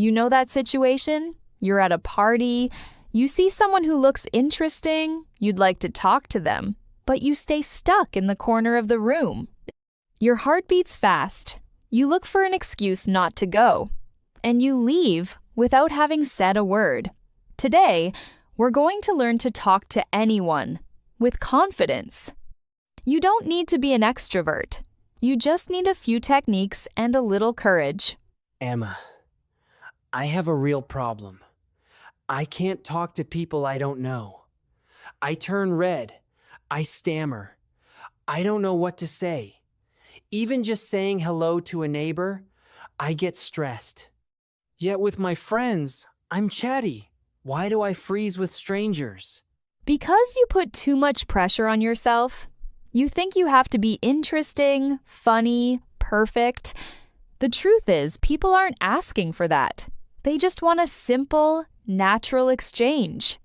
You know that situation? You're at a party, you see someone who looks interesting, you'd like to talk to them, but you stay stuck in the corner of the room. Your heart beats fast, you look for an excuse not to go, and you leave without having said a word. Today, we're going to learn to talk to anyone with confidence. You don't need to be an extrovert. You just need a few techniques and a little courage. Emma, I have a real problem. I can't talk to people I don't know. I turn red. I stammer. I don't know what to say. Even just saying hello to a neighbor, I get stressed. Yet with my friends, I'm chatty. Why do I freeze with strangers? Because you put too much pressure on yourself. You think you have to be interesting, funny, perfect. The truth is, people aren't asking for that. They just want a simple, natural exchange.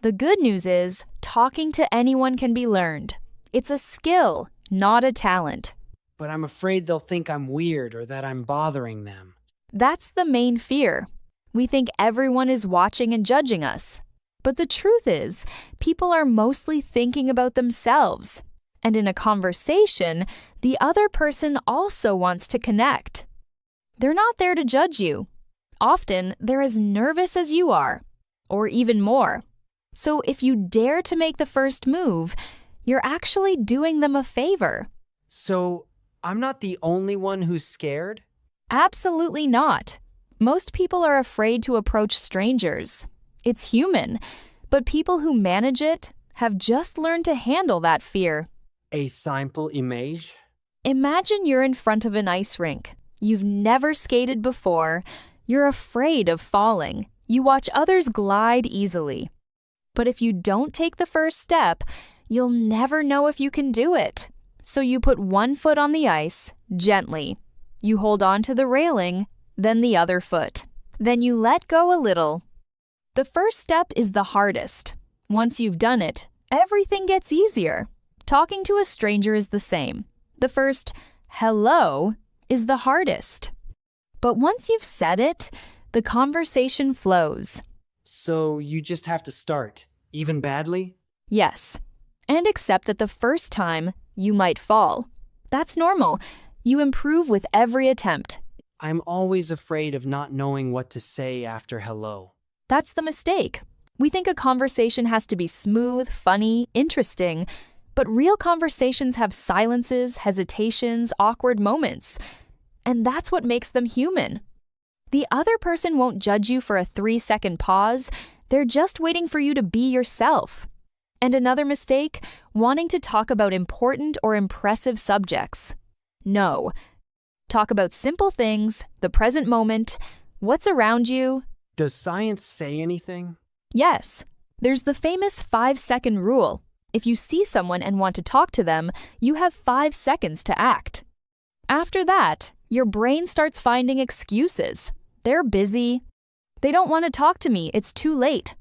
The good news is, talking to anyone can be learned. It's a skill, not a talent. But I'm afraid they'll think I'm weird or that I'm bothering them. That's the main fear. We think everyone is watching and judging us. But the truth is, people are mostly thinking about themselves. And in a conversation, the other person also wants to connect. They're not there to judge you. Often, they're as nervous as you are, or even more. So if you dare to make the first move, you're actually doing them a favor. So, I'm not the only one who's scared? Absolutely not. Most people are afraid to approach strangers. It's human, but people who manage it have just learned to handle that fear. A simple image? Imagine you're in front of an ice rink. You've never skated before. You're afraid of falling. You watch others glide easily. But if you don't take the first step, you'll never know if you can do it. So you put one foot on the ice, gently. You hold on to the railing, then the other foot. Then you let go a little. The first step is the hardest. Once you've done it, everything gets easier. Talking to a stranger is the same. The first hello is the hardest. But once you've said it, the conversation flows. So you just have to start, even badly? Yes. And accept that the first time, you might fall. That's normal. You improve with every attempt. I'm always afraid of not knowing what to say after hello. That's the mistake. We think a conversation has to be smooth, funny, interesting, but real conversations have silences, hesitations, awkward moments. And that's what makes them human. The other person won't judge you for a 3-second pause. They're just waiting for you to be yourself. And another mistake, wanting to talk about important or impressive subjects. No. Talk about simple things, the present moment, what's around you. Does science say anything? Yes. There's the famous 5-second rule. If you see someone and want to talk to them, you have 5 seconds to act. After that, your brain starts finding excuses. They're busy. They don't want to talk to me. It's too late.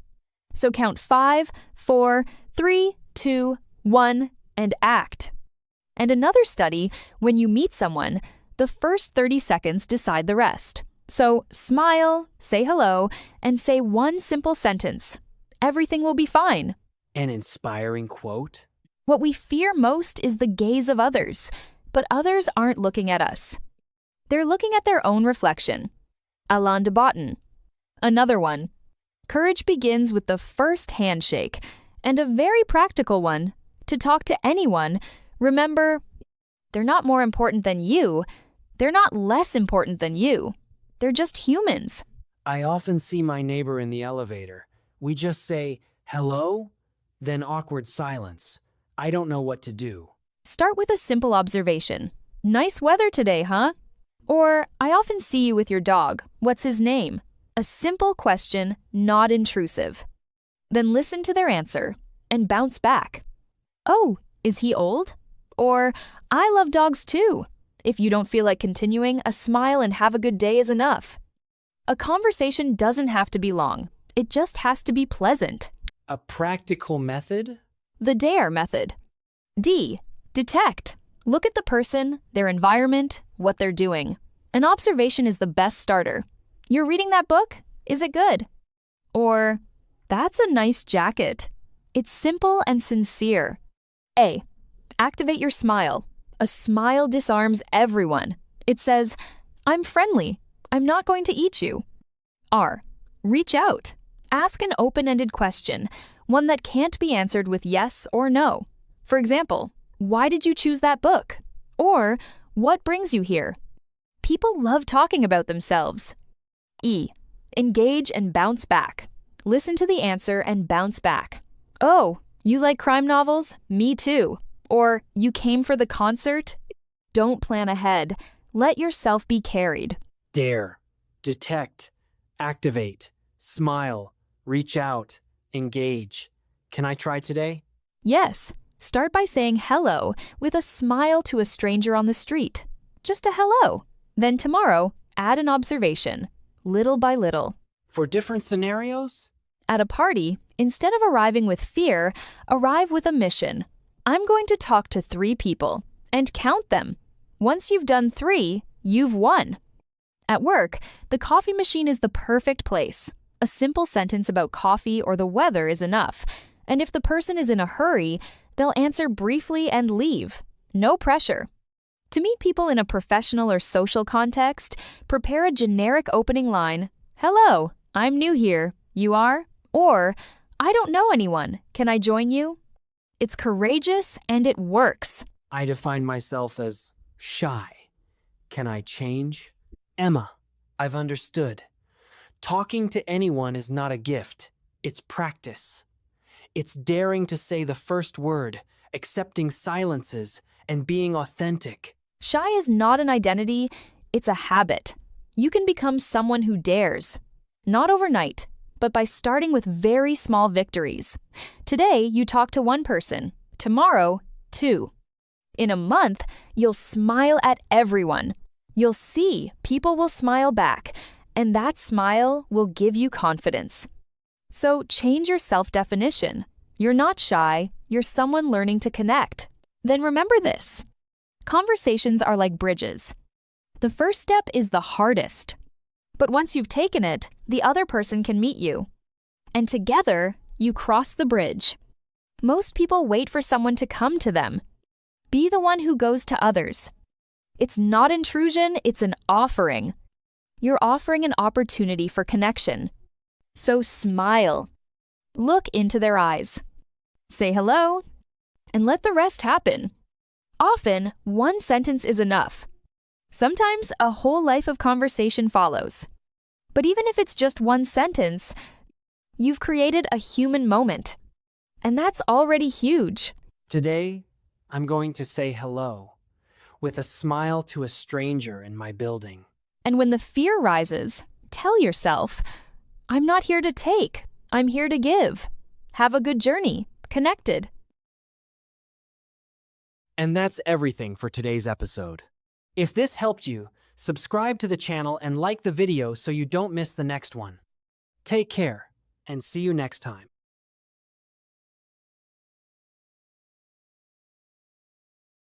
So count 5, 4, 3, 2, 1, and act. And another study, when you meet someone, the first 30 seconds decide the rest. So smile, say hello, and say one simple sentence. Everything will be fine. An inspiring quote? What we fear most is the gaze of others, but others aren't looking at us. They're looking at their own reflection. Alain de Botton. Another one. Courage begins with the first handshake, and a very practical one. To talk to anyone, remember, they're not more important than you. They're not less important than you. They're just humans. I often see my neighbor in the elevator. We just say, hello, then awkward silence. I don't know what to do. Start with a simple observation. Nice weather today, huh? Or, I often see you with your dog. What's his name? A simple question, not intrusive. Then listen to their answer and bounce back. Oh, is he old? Or, I love dogs too. If you don't feel like continuing, a smile and have a good day is enough. A conversation doesn't have to be long. It just has to be pleasant. A practical method? The DARE method. D. Detect. Look at the person, their environment, what they're doing. An observation is the best starter. You're reading that book? Is it good? Or, that's a nice jacket. It's simple and sincere. A. Activate your smile. A smile disarms everyone. It says, I'm friendly. I'm not going to eat you. R. Reach out. Ask an open-ended question, one that can't be answered with yes or no. For example, why did you choose that book? Or, what brings you here? People love talking about themselves. E. Engage and bounce back. Listen to the answer and bounce back. Oh, you like crime novels? Me too. Or, you came for the concert? Don't plan ahead. Let yourself be carried. Dare, detect, activate, smile, reach out, engage. Can I try today? Yes. Start by saying hello with a smile to a stranger on the street. Just a hello. Then tomorrow, add an observation, little by little. For different scenarios? At a party, instead of arriving with fear, arrive with a mission. I'm going to talk to 3 people, and count them. Once you've done 3, you've won. At work, the coffee machine is the perfect place. A simple sentence about coffee or the weather is enough, and if the person is in a hurry, they'll answer briefly and leave. No pressure. To meet people in a professional or social context, prepare a generic opening line. Hello, I'm new here. You are? Or, I don't know anyone. Can I join you? It's courageous and it works. I define myself as shy. Can I change? Emma, I've understood. Talking to anyone is not a gift. It's practice. It's daring to say the first word, accepting silences, and being authentic. Shy is not an identity, it's a habit. You can become someone who dares. Not overnight, but by starting with very small victories. Today, you talk to 1 person. Tomorrow, 2. In a month, you'll smile at everyone. You'll see people will smile back, and that smile will give you confidence. So change your self-definition. You're not shy, you're someone learning to connect. Then remember this. Conversations are like bridges. The first step is the hardest. But once you've taken it, the other person can meet you. And together, you cross the bridge. Most people wait for someone to come to them. Be the one who goes to others. It's not intrusion, it's an offering. You're offering an opportunity for connection. So smile. Look into their eyes. Say hello, and let the rest happen. Often, 1 sentence is enough. Sometimes a whole life of conversation follows. But even if it's just 1 sentence, you've created a human moment. And that's already huge. Today, I'm going to say hello with a smile to a stranger in my building. And when the fear rises, tell yourself, I'm not here to take, I'm here to give. Have a good journey, connected. And that's everything for today's episode. If this helped you, subscribe to the channel and like the video so you don't miss the next one. Take care, and see you next time.